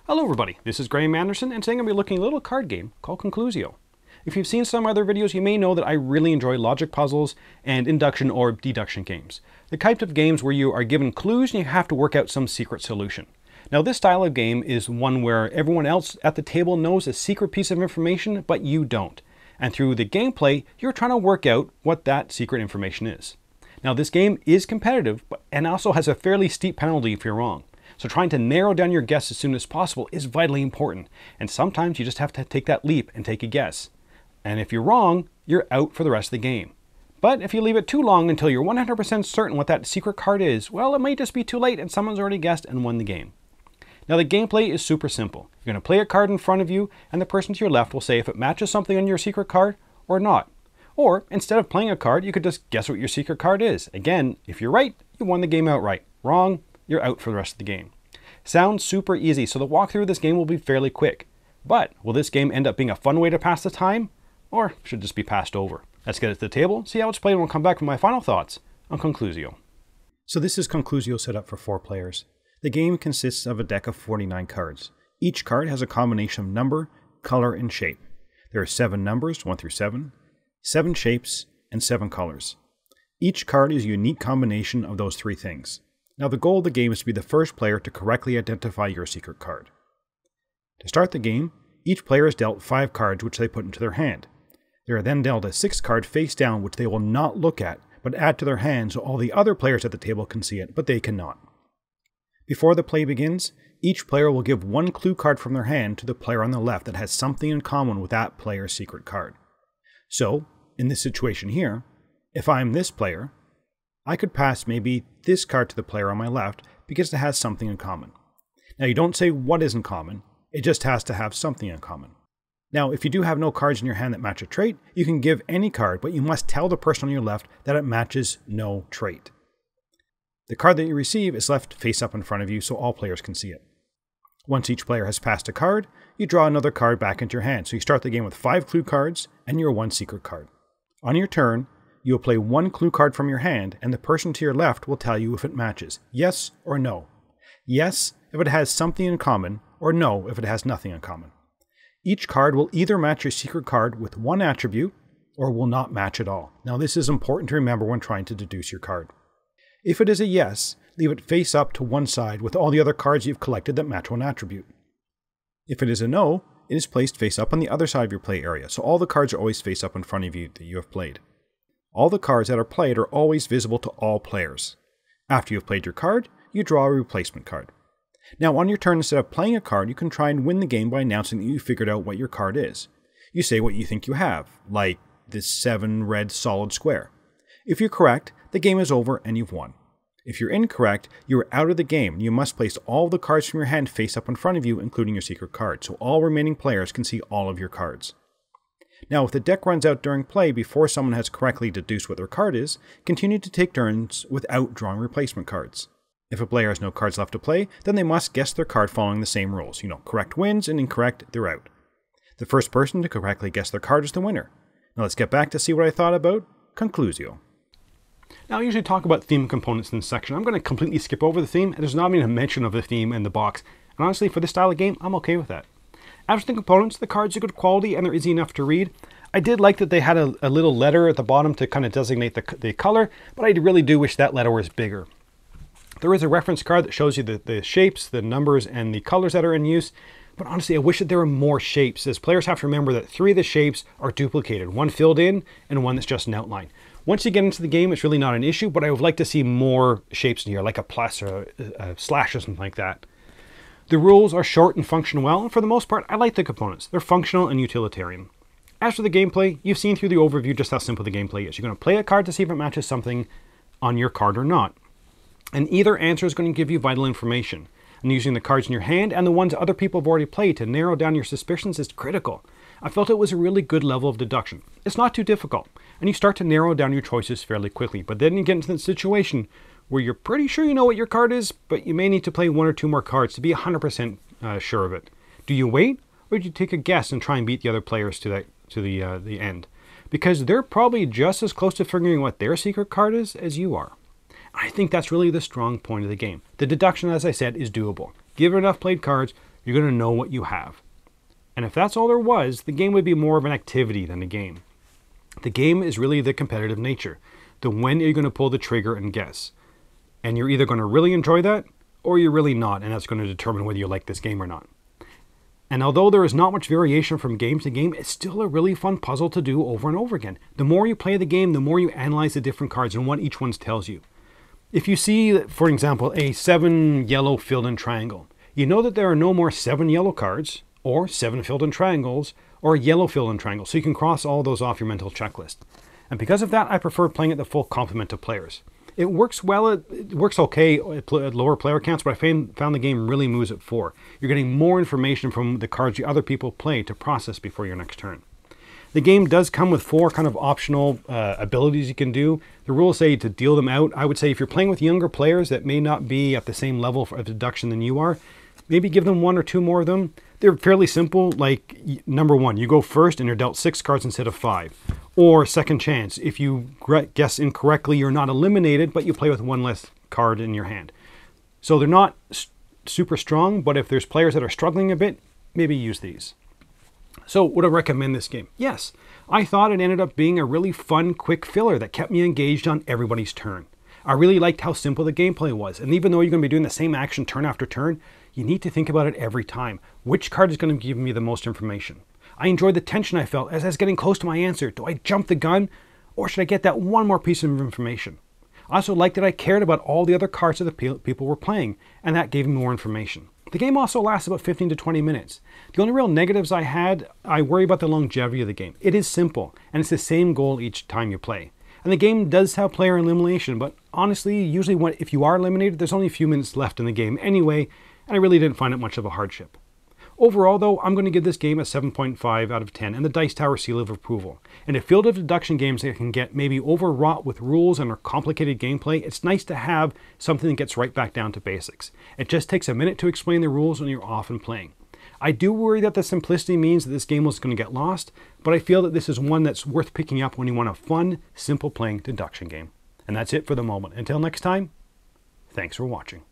Hello everybody, this is Graeme Anderson, and today I'm going to be looking at a little card game called Concluzio. If you've seen some other videos, you may know that I really enjoy logic puzzles and induction or deduction games. The type of games where you are given clues and you have to work out some secret solution. Now this style of game is one where everyone else at the table knows a secret piece of information, but you don't. And through the gameplay, you're trying to work out what that secret information is. Now this game is competitive, and also has a fairly steep penalty if you're wrong. So trying to narrow down your guess as soon as possible is vitally important. And sometimes you just have to take that leap and take a guess. And if you're wrong, you're out for the rest of the game. But if you leave it too long until you're 100% certain what that secret card is, well, it might just be too late and someone's already guessed and won the game. Now the gameplay is super simple. You're going to play a card in front of you, and the person to your left will say if it matches something on your secret card or not. Or instead of playing a card, you could just guess what your secret card is. Again, if you're right, you won the game outright. Wrong, you're out for the rest of the game. Sounds super easy, so the walkthrough of this game will be fairly quick. But will this game end up being a fun way to pass the time? Or should it just be passed over? Let's get it to the table, see how it's played, and we'll come back with my final thoughts on Concluzio. So this is Concluzio set up for 4 players. The game consists of a deck of 49 cards. Each card has a combination of number, color, and shape. There are 7 numbers, 1 through 7, 7 shapes, and 7 colors. Each card is a unique combination of those 3 things. Now the goal of the game is to be the first player to correctly identify your secret card. To start the game, each player is dealt 5 cards which they put into their hand. They are then dealt a 6th card face down which they will not look at, but add to their hand so all the other players at the table can see it, but they cannot. Before the play begins, each player will give 1 clue card from their hand to the player on the left that has something in common with that player's secret card. So, in this situation here, if I'm this player, I could pass maybe this card to the player on my left because it has something in common. Now you don't say what is in common, it just has to have something in common. Now if you do have no cards in your hand that match a trait, you can give any card, but you must tell the person on your left that it matches no trait. The card that you receive is left face up in front of you so all players can see it. Once each player has passed a card, you draw another card back into your hand, so you start the game with 5 clue cards and your 1 secret card. On your turn, you will play 1 clue card from your hand, and the person to your left will tell you if it matches, yes or no. Yes if it has something in common, or no if it has nothing in common. Each card will either match your secret card with 1 attribute, or will not match at all. Now this is important to remember when trying to deduce your card. If it is a yes, leave it face up to one side with all the other cards you've collected that match 1 attribute. If it is a no, it is placed face up on the other side of your play area, so all the cards are always face up in front of you that you have played. All the cards that are played are always visible to all players. After you have played your card, you draw a replacement card. Now on your turn, instead of playing a card, you can try and win the game by announcing that you figured out what your card is. You say what you think you have, like this 7 red solid square. If you're correct, the game is over and you've won. If you're incorrect, you are out of the game. You must place all the cards from your hand face up in front of you, including your secret card, so all remaining players can see all of your cards. Now, if the deck runs out during play before someone has correctly deduced what their card is, continue to take turns without drawing replacement cards. If a player has no cards left to play, then they must guess their card following the same rules. Correct wins and incorrect, they're out. The first person to correctly guess their card is the winner. Now let's get back to see what I thought about Concluzio. Now I usually talk about theme components in this section. I'm going to completely skip over the theme, and there's not even a mention of the theme in the box. And honestly, for this style of game, I'm okay with that. As for the components, the cards are good quality and they're easy enough to read. I did like that they had a little letter at the bottom to kind of designate the color, but I really do wish that letter was bigger. There is a reference card that shows you the shapes, the numbers, and the colors that are in use. But honestly, I wish that there were more shapes, as players have to remember that 3 of the shapes are duplicated. 1 filled in and 1 that's just an outline. Once you get into the game, it's really not an issue, but I would like to see more shapes in here, like a plus or a slash or something like that. The rules are short and function well, and for the most part, I like the components. They're functional and utilitarian. As for the gameplay, you've seen through the overview just how simple the gameplay is. You're going to play a card to see if it matches something on your card or not. And either answer is going to give you vital information. And using the cards in your hand and the ones other people have already played to narrow down your suspicions is critical. I felt it was a really good level of deduction. It's not too difficult, and you start to narrow down your choices fairly quickly, but then you get into the situation where you're pretty sure you know what your card is, but you may need to play 1 or 2 more cards to be 100% sure of it. Do you wait, or do you take a guess and try and beat the other players to the end, because they're probably just as close to figuring what their secret card is as you are. I think that's really the strong point of the game. The deduction, as I said, is doable. Give it enough played cards, you're going to know what you have. And if that's all there was, the game would be more of an activity than a game. The game is really the competitive nature. The when are you going to pull the trigger and guess. And you're either going to really enjoy that, or you're really not, and that's going to determine whether you like this game or not. And although there is not much variation from game to game, it's still a really fun puzzle to do over and over again. The more you play the game, the more you analyze the different cards and what each one tells you. If you see, for example, a 7 yellow filled-in triangle, you know that there are no more 7 yellow cards, or 7 filled-in triangles, or a yellow filled-in triangle, so you can cross all those off your mental checklist. And because of that, I prefer playing at the full complement of players. It works well, it works okay at lower player counts, but I found the game really moves at 4. You're getting more information from the cards the other people play to process before your next turn. The game does come with 4 kind of optional abilities you can do. The rules say to deal them out. I would say if you're playing with younger players that may not be at the same level of deduction than you are, maybe give them 1 or 2 more of them. They're fairly simple, like number 1, you go first and you're dealt 6 cards instead of 5. Or second chance, if you guess incorrectly, you're not eliminated, but you play with 1 less card in your hand. So they're not super strong, but if there's players that are struggling a bit, maybe use these. So would I recommend this game? Yes. I thought it ended up being a really fun, quick filler that kept me engaged on everybody's turn. I really liked how simple the gameplay was, and even though you're going to be doing the same action turn after turn, you need to think about it every time. Which card is going to give me the most information? I enjoyed the tension I felt as I was getting close to my answer. Do I jump the gun, or should I get that one more piece of information? I also liked that I cared about all the other cards that the people were playing, and that gave me more information. The game also lasts about 15 to 20 minutes. The only real negatives I worry about the longevity of the game. It is simple, and it's the same goal each time you play. And the game does have player elimination, but honestly, usually if you are eliminated, there's only a few minutes left in the game anyway, and I really didn't find it much of a hardship. Overall though, I'm going to give this game a 7.5 out of 10 and the Dice Tower seal of approval. In a field of deduction games that can get maybe overwrought with rules and complicated gameplay, it's nice to have something that gets right back down to basics. It just takes a minute to explain the rules when you're off and playing. I do worry that the simplicity means that this game was going to get lost, but I feel that this is one that's worth picking up when you want a fun, simple playing deduction game. And that's it for the moment. Until next time, thanks for watching.